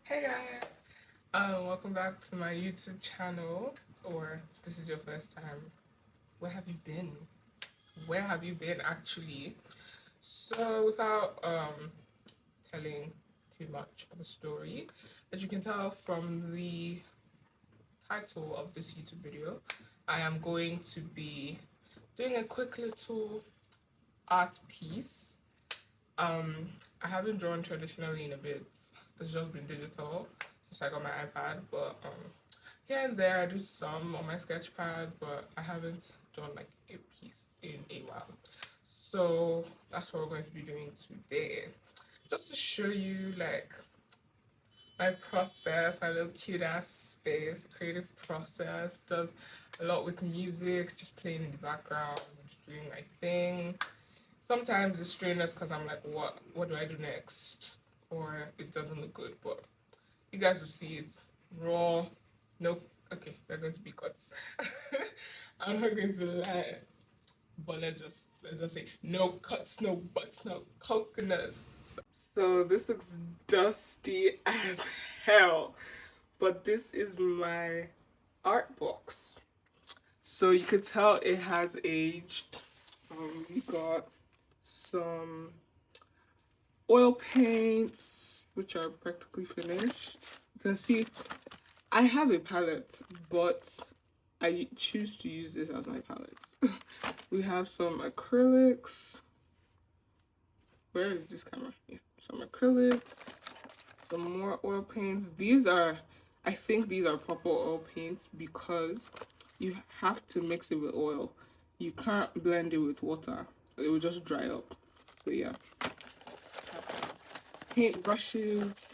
Hey guys, welcome back to my YouTube channel. Or this is your first time. Where have you been? Where have you been actually? So without telling too much of a story, as you can tell from the title of this YouTube video, I am going to be doing a quick little art piece. I haven't drawn traditionally in a bit. It's just been digital since I got my iPad, but here and there I do some on my sketch pad, but I haven't done like a piece in a while. So that's what we're going to be doing today. Just to show you like my process, my little cute ass space, creative process, does a lot with music, just playing in the background, just doing my thing. Sometimes it's strenuous because I'm like, what do I do next? Or it doesn't look good, but you guys will see it raw. Nope. Okay, they're going to be cuts. I'm not going to lie, but let's just say no cuts, no butts, no coconuts. So this looks dusty as hell, but this is my art box. So you could tell it has aged. We got some oil paints, which are practically finished. You can see I have a palette, but I choose to use this as my palette. We have some acrylics. Where is this camera? Yeah, some acrylics, some more oil paints. I think these are proper oil paints because you have to mix it with oil. You can't blend it with water. It will just dry up. So yeah. Paint brushes,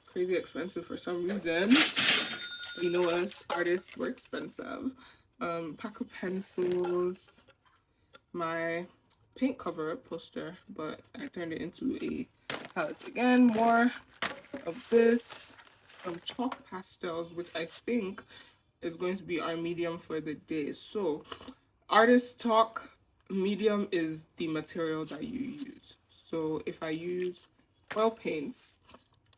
crazy expensive for some reason. You know us artists were expensive. Pack of pencils, my paint cover poster, but I turned it into a palette again. More of this, some chalk pastels, which I think is going to be our medium for the day. So artist talk, medium is the material that you use. So if I use oil paints,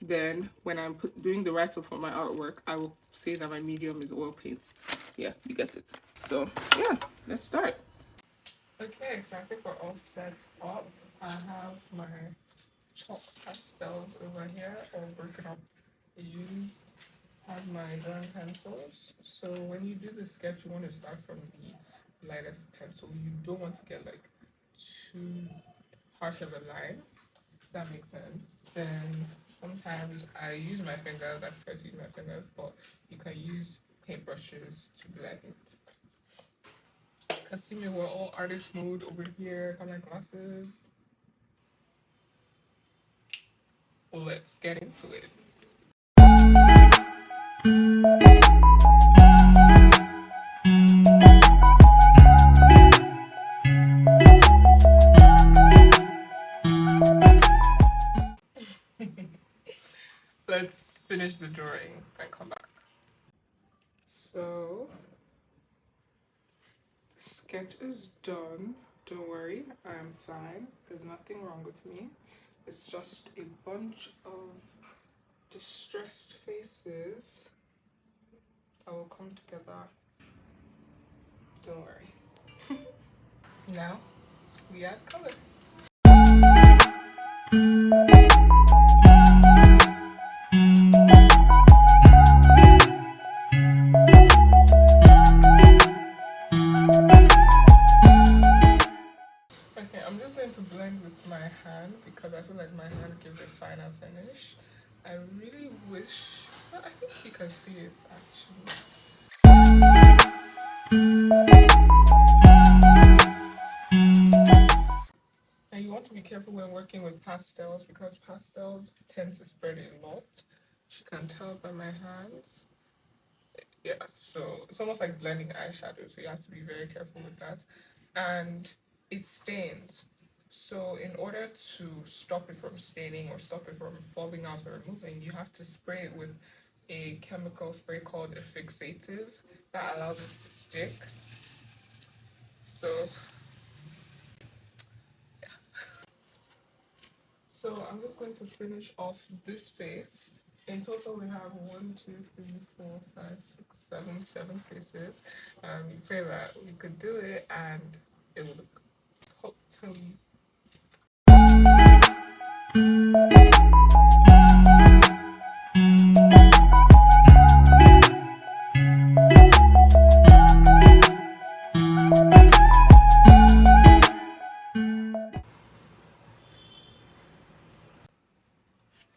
then when I'm doing the write-up for my artwork, I will say that my medium is oil paints. Yeah, you get it. So yeah, let's start. Okay, so I think we're all set up. I have my chalk pastels over here, all broken up. I have my drawing pencils. So when you do the sketch, you want to start from the lightest pencil. You don't want to get like too harsh of a line. If that makes sense. Then sometimes I use my fingers. I prefer to use my fingers, but you can use paintbrushes to blend. You can see me. We're all artist mode over here. Got my glasses. Let's get into it. Let's finish the drawing and come back. So, the sketch is done. Don't worry, I'm fine. There's nothing wrong with me. It's just a bunch of distressed faces that will come together. Don't worry. Now, we add color. Okay, I'm just going to blend with my hand because I feel like my hand gives a finer finish. I really wish, well, I think you can see it actually. And you want to be careful when working with pastels because pastels tend to spread a lot. You can tell by my hands. Yeah, so it's almost like blending eyeshadow, so you have to be very careful with that. And it stains. So in order to stop it from staining or stop it from falling out or removing, you have to spray it with a chemical spray called a fixative that allows it to stick. So I'm just going to finish off this face In total, we have one, two, three, four, five, six, seven faces. We pray that we could do it and it would look totally.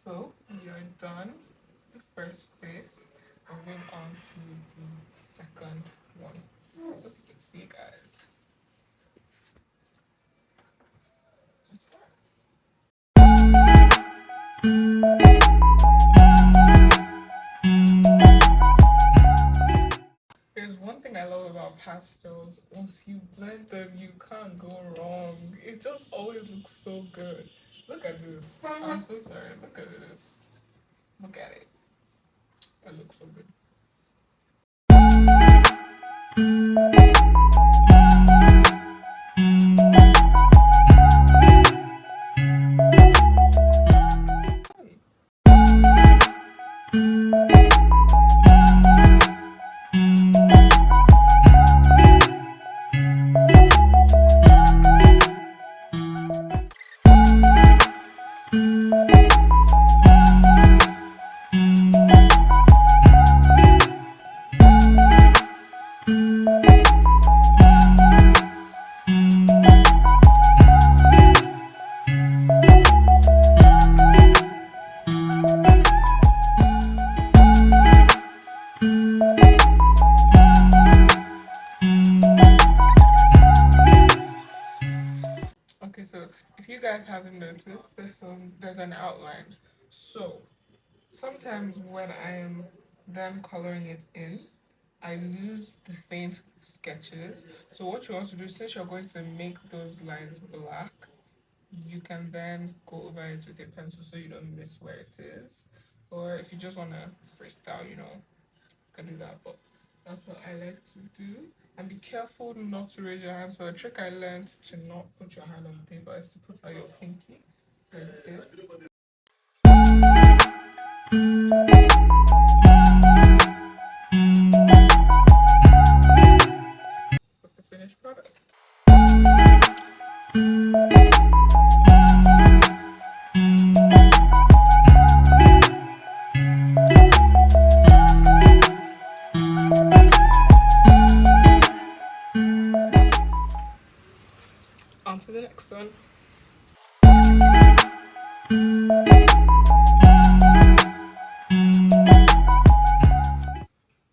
So we are done the first face. Moving on to the second one. Hope you can see, guys. Let's start. There's one thing I love about pastels. Once you blend them, you can't go wrong. It just always looks so good. Look at this. I'm so sorry. Look at this. Look at it. It looks so good. Okay, so if you guys haven't noticed, there's an outline. So sometimes when I'm then coloring it in, I lose the faint sketches. So what you want to do, since you're going to make those lines black, you can then go over it with a pencil so you don't miss where it is. Or if you just want to freestyle, you can do that. But that's what I like to do. And be careful not to raise your hand. So a trick I learned to not put your hand on the paper is to put out your pinky like this. With the finished product. On to the next one.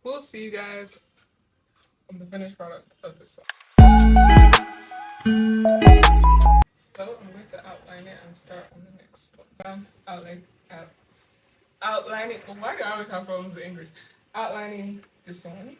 We'll see you guys on the finished product of this one. So I'm going to outline it and start on the next one. Outlining. Why do I always have problems with English? Outlining this one.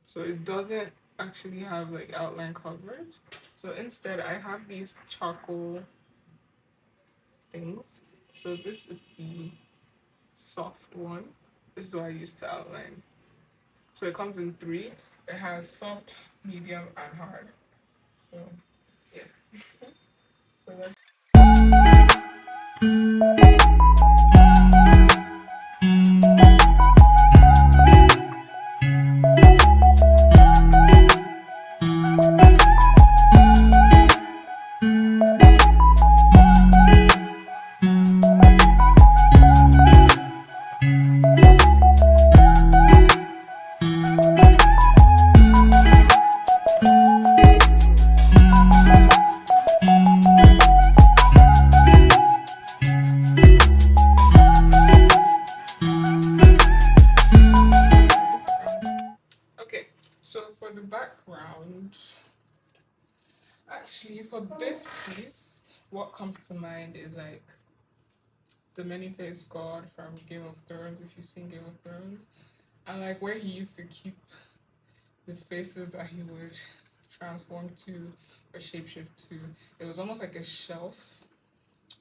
So it doesn't actually have like outline coverage. So instead I have these charcoal things. So this is the soft one. This is what I use to outline. So it comes in 3. It has soft, medium, and hard. So yeah. So that's actually, for this piece, what comes to mind is like the many-faced god from Game of Thrones, if you've seen Game of Thrones, and like where he used to keep the faces that he would transform to or shapeshift to. It was almost like a shelf.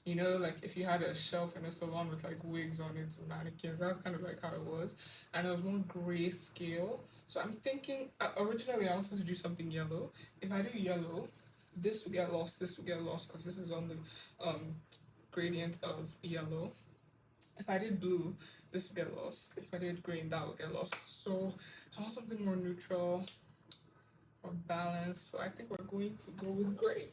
You know, like if you had a shelf in a salon with like wigs on it and mannequins, that's kind of like how it was. And it was more grayscale. So I'm thinking, originally I wanted to do something yellow. If I do yellow, this will get lost, this will get lost because this is on the gradient of yellow. If I did blue, this would get lost. If I did green, that would get lost. So I want something more neutral or balanced. So I think we're going to go with gray.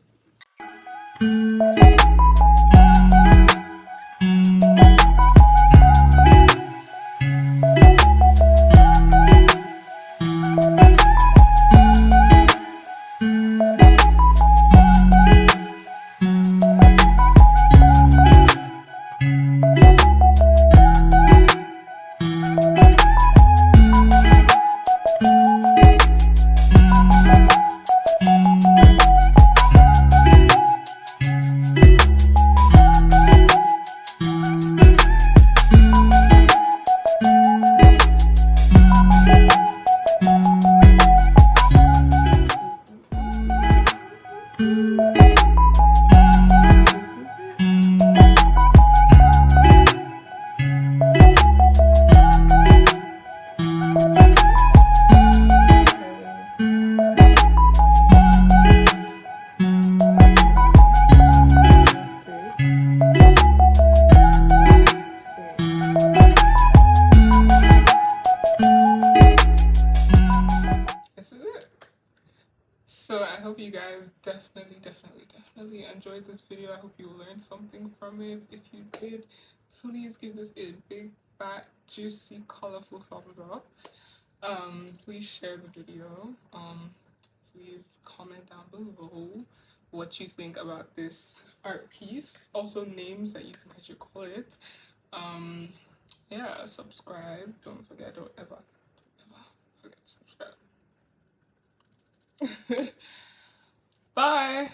This is it. So I hope you guys definitely enjoyed this video. I hope you learned something from it. If you did, please give this a big, fat, juicy, colorful thumbs up. Please share the video. Please comment down below what you think about this art piece. Also names that you think I should call it. Yeah, subscribe. Don't forget, don't ever forget to subscribe. Bye.